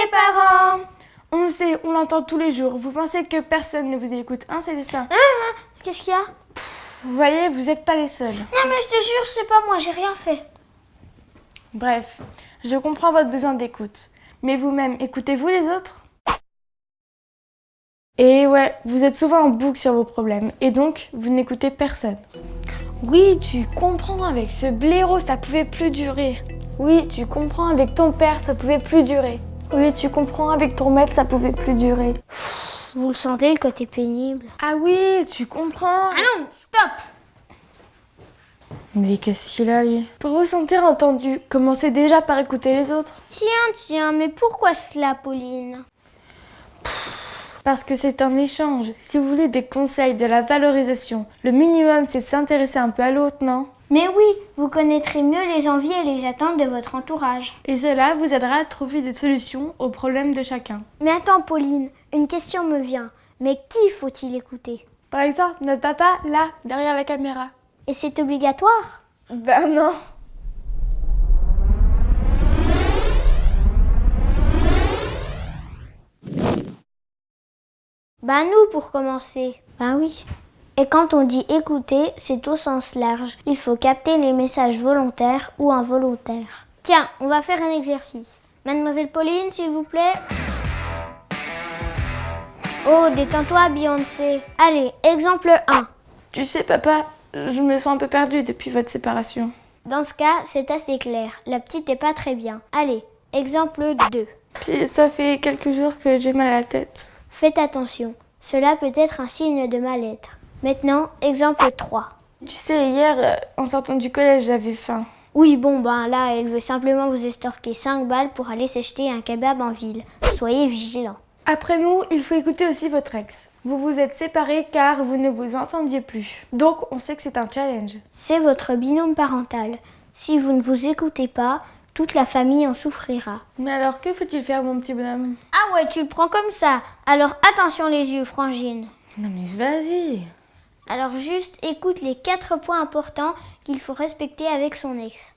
les parents! On le sait, on l'entend tous les jours. Vous pensez que personne ne vous écoute, hein, Célestin? Qu'est-ce qu'il y a? Vous voyez, vous n'êtes pas les seuls. Non mais je te jure, c'est pas moi, j'ai rien fait. Bref, je comprends votre besoin d'écoute. Mais vous-même, écoutez-vous les autres? Et ouais, vous êtes souvent en boucle sur vos problèmes. Et donc, vous n'écoutez personne. Oui, tu comprends, avec ce blaireau, ça pouvait plus durer. Oui, tu comprends, avec ton père, ça pouvait plus durer. Oui, tu comprends, avec ton maître, ça pouvait plus durer. Vous le sentez, le côté pénible? Ah oui, tu comprends. Ah non, stop! Mais qu'est-ce qu'il a, lui? Pour vous sentir entendu, commencez déjà par écouter les autres. Tiens, mais pourquoi cela, Pauline? Parce que c'est un échange. Si vous voulez des conseils, de la valorisation, le minimum, c'est de s'intéresser un peu à l'autre, non? Mais oui, vous connaîtrez mieux les envies et les attentes de votre entourage. Et cela vous aidera à trouver des solutions aux problèmes de chacun. Mais attends, Pauline, une question me vient. Mais qui faut-il écouter? Par exemple, notre papa, là, derrière la caméra. Et c'est obligatoire? Ben non. Bah nous pour commencer. Ben oui. Et quand on dit écouter, c'est au sens large. Il faut capter les messages volontaires ou involontaires. Tiens, on va faire un exercice. Mademoiselle Pauline, s'il vous plaît. Oh, détends-toi, Beyoncé. Allez, exemple 1. Tu sais, papa, je me sens un peu perdue depuis votre séparation. Dans ce cas, c'est assez clair. La petite est pas très bien. Allez, exemple 2. Puis ça fait quelques jours que j'ai mal à la tête. Faites attention. Cela peut être un signe de mal-être. Maintenant, exemple 3. Tu sais, hier, en sortant du collège, j'avais faim. Oui, bon, ben là, elle veut simplement vous estorquer 5 balles pour aller s'acheter un kebab en ville. Soyez vigilants. Après nous, il faut écouter aussi votre ex. Vous vous êtes séparés car vous ne vous entendiez plus. Donc, on sait que c'est un challenge. C'est votre binôme parental. Si vous ne vous écoutez pas, toute la famille en souffrira. Mais alors, que faut-il faire, mon petit bonhomme? Ah ouais, tu le prends comme ça. Alors attention les yeux, Frangine. Non mais vas-y. Alors juste écoute les 4 points importants qu'il faut respecter avec son ex.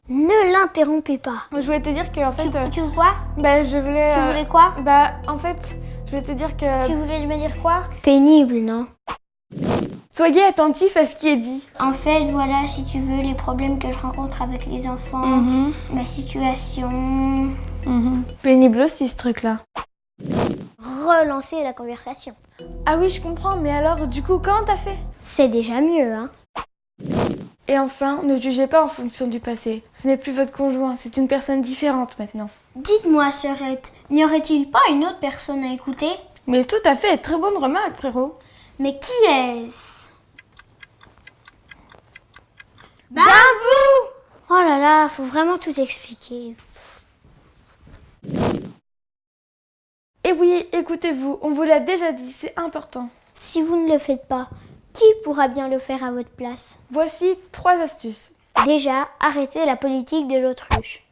Ne l'interrompez pas. Je voulais te dire que, en fait... Tu veux quoi? je voulais... Tu voulais quoi? En fait, je voulais te dire que... Tu voulais me dire quoi? Pénible, non? Soyez attentifs à ce qui est dit. En fait, voilà, si tu veux, les problèmes que je rencontre avec les enfants, ma situation... Pénible aussi, ce truc-là. Relancer la conversation. Ah oui, je comprends, mais alors, du coup, comment t'as fait? C'est déjà mieux, hein? Et enfin, ne jugez pas en fonction du passé. Ce n'est plus votre conjoint, c'est une personne différente maintenant. Dites-moi, sœurette, n'y aurait-il pas une autre personne à écouter? Mais tout à fait, très bonne remarque, frérot. Mais qui est-ce? Ben vous! Oh là là, faut vraiment tout expliquer. Et oui, écoutez-vous, on vous l'a déjà dit, c'est important. Si vous ne le faites pas, qui pourra bien le faire à votre place? Voici 3 astuces. Déjà, arrêtez la politique de l'autruche.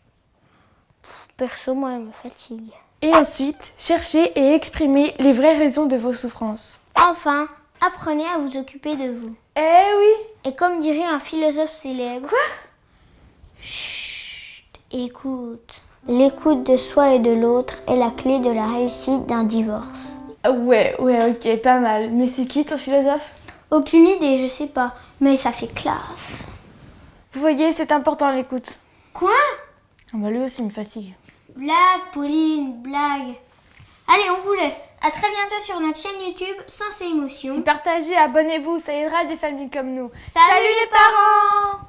Perso, moi, elle me fatigue. Et ensuite, cherchez et exprimez les vraies raisons de vos souffrances. Enfin, apprenez à vous occuper de vous. Eh oui! Et comme dirait un philosophe célèbre... Quoi? Chut, écoute. L'écoute de soi et de l'autre est la clé de la réussite d'un divorce. Ouais, ok, pas mal. Mais c'est qui ton philosophe? Aucune idée, je sais pas, mais ça fait classe. Vous voyez, c'est important l'écoute. Quoi? Ah bah lui aussi me fatigue. Blague, Pauline, blague. Allez, on vous laisse. À très bientôt sur notre chaîne YouTube Sens et Émotions. Partagez, abonnez-vous, ça aidera des familles comme nous. Salut les parents!